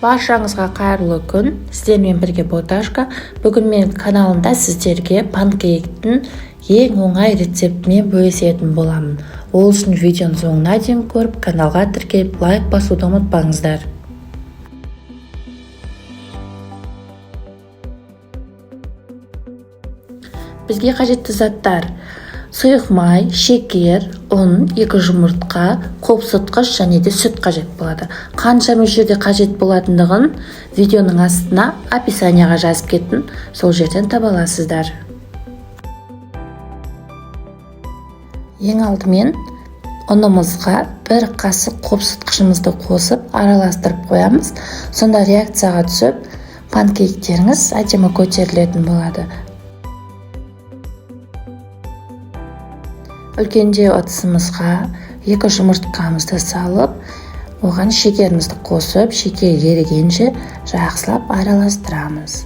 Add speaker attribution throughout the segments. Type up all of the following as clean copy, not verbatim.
Speaker 1: Баршаңызға қайырлы күн. Сіздермен бірге Боташка. Бүгін мен каналымда сіздерге панкейктің ең оңай рецептімен бөлісетін боламын. Ол үшін видеоны соңына дейін көріп, каналға тіркеліп, лайк басуды ұмытпаңыздар. Бізге қажетті заттар: сұйық май, шекер, ұн, 2 жұмыртқа, қопсытқыш және де сүт қажет болады. Қанша мөлшерде қажет болатындығын видеоның астына описанияға жазып кеттім, сол жерден таба аласыздар. Ең алдымен ұнымызға 1 қасық қопсытқышымызды қосып араластырып қоямыз. Сонда реакцияға түсіп, панкейктеріңіз әдемі көтерілетін болады. Үлкенде ыдысымызға 2 жұмыртқамызды салып, оған шекерімізді қосып, шекер ерігенше жақсылап араластырамыз.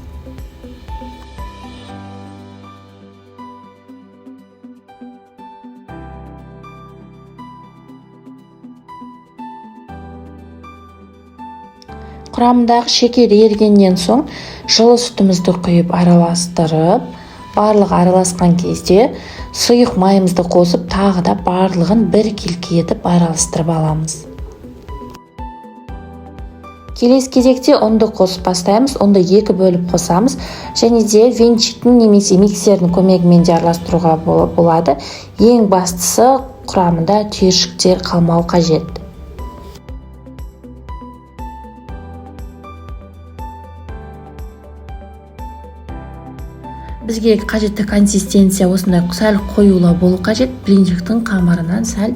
Speaker 1: Құрамындағы шекер ерігеннен соң жылы сүтімізді құйып араластырып, барлығы араласқан кезде сұйық майымызды қосып, тағы да барлығын бір келке етіп араластырып аламыз. Келесі кезекте ұнды қосып бастаймыз. Ұнды 2 бөліп қосамыз және де венчиктің немесе миксердің көмегімен де араластыруға болады. Ең бастысы құрамында түйіршіктер қалмау қажет. Бізге қажетті консистенция осындай сәл қоюлау болу қажет. Блинчиктің қамырынан сәл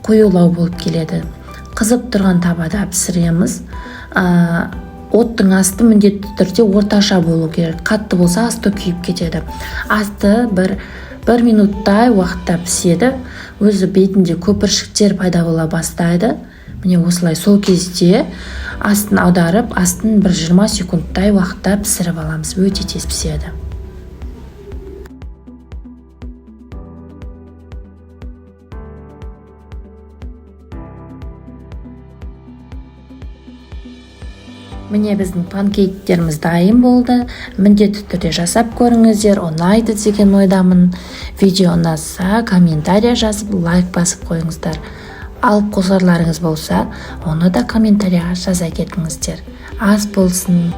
Speaker 1: қоюлау болып келеді. Қызып тұрған табада пісіреміз. Оттың асты міндетті түрде орташа болу керек. Қатты болса асты күйіп кетеді. Асты бір минуттай уақытта піседі. Өзі бетінде көпіршіктер пайда бола бастайды. Міне осылай, сол кезде астын аударып, астын 20 секундтай уақытта пісіріп аламыз. Өте тез піседі. Міне біздің панкейктеріміз дайын болды. Міндетті түрде жасап көріңіздер, ұнайды деген ойдамын. Видео ұнаса, комментария жазып, лайк басып қойыңыздар. Алып қосарларыңыз болса, оны да комментарияға жаза кетіңіздер. Ас болсын.